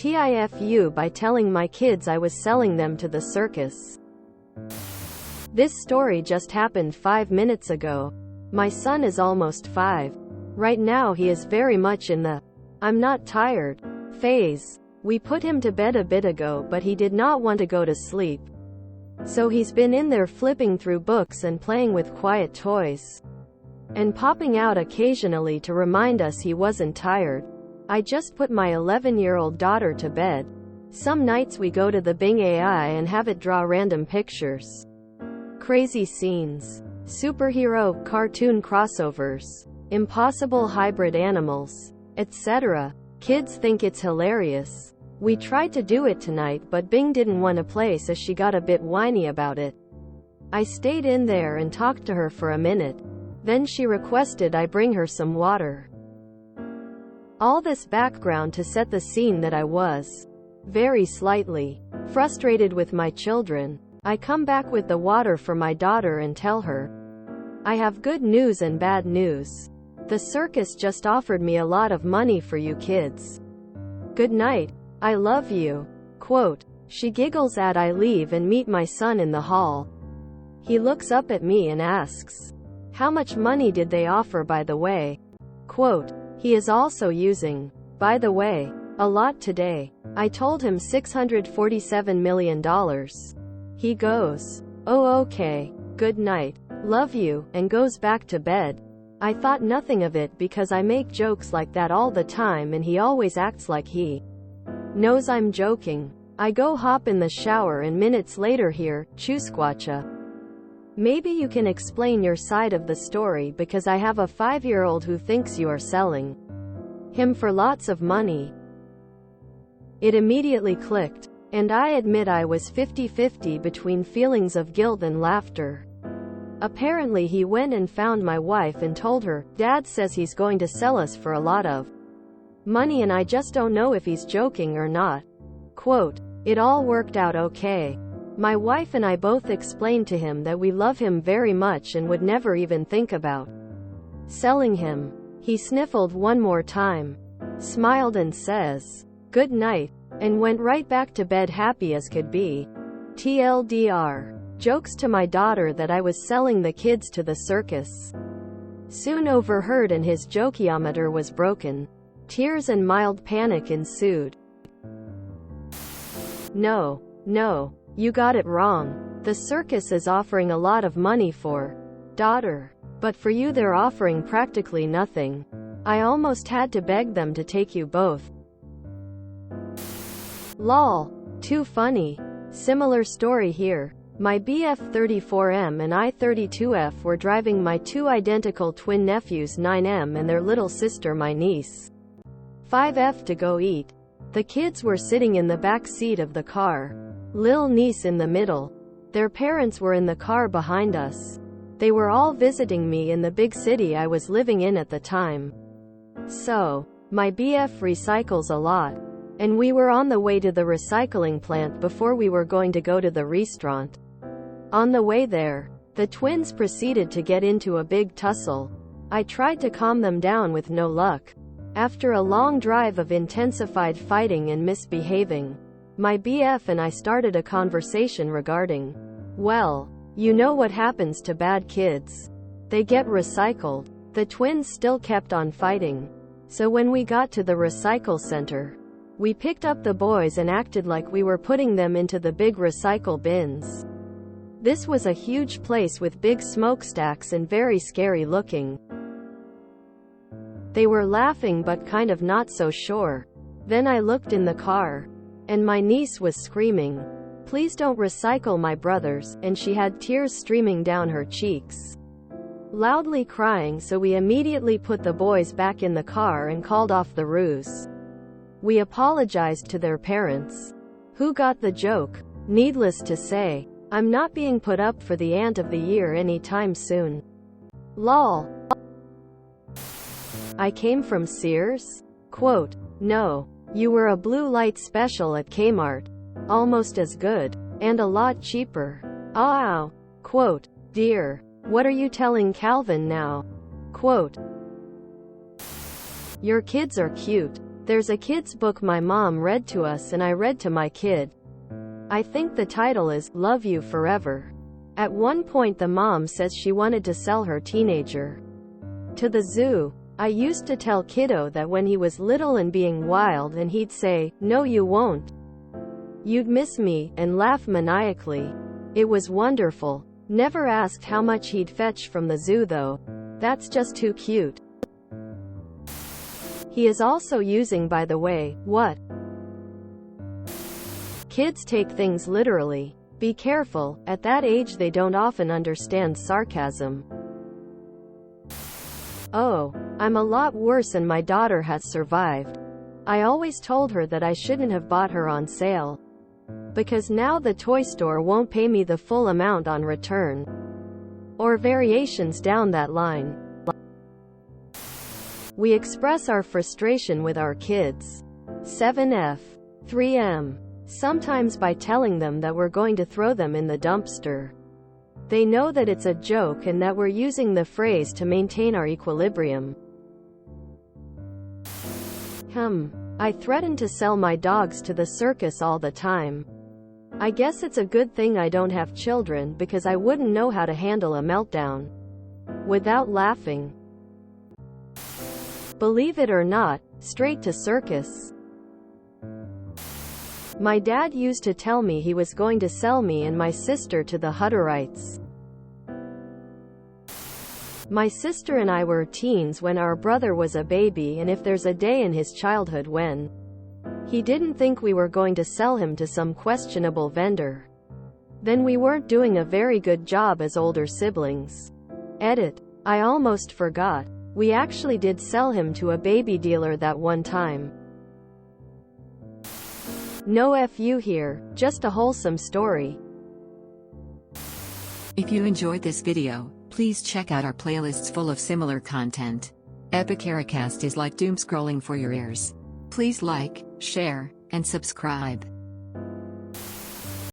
TIFU by telling my kids I was selling them to the circus. This story just happened 5 minutes ago. My son is almost 5. Right now he is very much in the "I'm not tired" phase. We put him to bed a bit ago, but he did not want to go to sleep. So he's been in there flipping through books and playing with quiet toys. And popping out occasionally to remind us he wasn't tired. I just put my 11-year-old daughter to bed. Some nights we go to the Bing AI and have it draw random pictures. Crazy scenes. Superhero, cartoon crossovers. Impossible hybrid animals. Etc. Kids think it's hilarious. We tried to do it tonight, but Bing didn't want to play, so she got a bit whiny about it. I stayed in there and talked to her for a minute. Then she requested I bring her some water. All this background to set the scene that I was very slightly frustrated with my children. I come back with the water for my daughter and tell her, I have good news and bad news. The circus just offered me a lot of money for you kids. Good night. I love you. Quote. She giggles as I leave and meet my son in the hall. He looks up at me and asks, how much money did they offer, by the way? Quote. He is also using, by the way, a lot today. I told him $647 million. He goes, oh okay, good night, love you, and goes back to bed. I thought nothing of it because I make jokes like that all the time and he always acts like he knows I'm joking. I go hop in the shower and minutes later hear, Chewsquatcha. Maybe you can explain your side of the story, because I have a 5-year-old who thinks you are selling him for lots of money. It immediately clicked. And I admit I was 50-50 between feelings of guilt and laughter. Apparently he went and found my wife and told her, Dad says he's going to sell us for a lot of money and I just don't know if he's joking or not. Quote. It all worked out okay. My wife and I both explained to him that we love him very much and would never even think about selling him. He sniffled one more time, smiled and says, good night, and went right back to bed happy as could be. TLDR. Jokes to my daughter that I was selling the kids to the circus. Soon overheard and his jokiometer was broken. Tears and mild panic ensued. No, you got it wrong. The circus is offering a lot of money for daughter. But for you they're offering practically nothing. I almost had to beg them to take you both. Lol. Too funny. Similar story here. My BF34M and I32F were driving my two identical twin nephews 9M and their little sister, my niece 5F, to go eat. The kids were sitting in the back seat of the car. Lil niece in the middle. Their parents were in the car behind us. They were all visiting me in the big city I was living in at the time. So, my BF recycles a lot. And we were on the way to the recycling plant before we were going to go to the restaurant. On the way there, the twins proceeded to get into a big tussle. I tried to calm them down with no luck. After a long drive of intensified fighting and misbehaving, my BF and I started a conversation regarding, well, you know what happens to bad kids. They get recycled. The twins still kept on fighting. So when we got to the recycle center, we picked up the boys and acted like we were putting them into the big recycle bins. This was a huge place with big smokestacks and very scary looking. They were laughing but kind of not so sure. Then I looked in the car, and my niece was screaming, please don't recycle my brothers, and she had tears streaming down her cheeks. Loudly crying, so we immediately put the boys back in the car and called off the ruse. We apologized to their parents, who got the joke. Needless to say, I'm not being put up for the Aunt of the Year anytime soon. Lol. I came from Sears? Quote. No. You were a blue light special at Kmart. Almost as good. And a lot cheaper. Ow. Quote. Dear. What are you telling Calvin now? Quote. Your kids are cute. There's a kid's book my mom read to us and I read to my kid. I think the title is Love You Forever. At one point the mom says she wanted to sell her teenager to the zoo. I used to tell kiddo that when he was little and being wild, and he'd say, "No you won't. You'd miss me," and laugh maniacally. It was wonderful. Never asked how much he'd fetch from the zoo though. That's just too cute. He is also using, by the way, what? Kids take things literally. Be careful, at that age they don't often understand sarcasm. Oh, I'm a lot worse and my daughter has survived. I always told her that I shouldn't have bought her on sale. Because now the toy store won't pay me the full amount on return. Or variations down that line. We express our frustration with our kids. 7F. 3M. Sometimes by telling them that we're going to throw them in the dumpster. They know that it's a joke and that we're using the phrase to maintain our equilibrium. I threaten to sell my dogs to the circus all the time. I guess it's a good thing I don't have children because I wouldn't know how to handle a meltdown without laughing. Believe it or not, straight to circus. My dad used to tell me he was going to sell me and my sister to the Hutterites. My sister and I were teens when our brother was a baby, and if there's a day in his childhood when he didn't think we were going to sell him to some questionable vendor, then we weren't doing a very good job as older siblings. Edit. I almost forgot. We actually did sell him to a baby dealer that one time. No FU here, just a wholesome story. If you enjoyed this video, please check out our playlists full of similar content. Epic Ericast is like doom scrolling for your ears. Please like, share, and subscribe.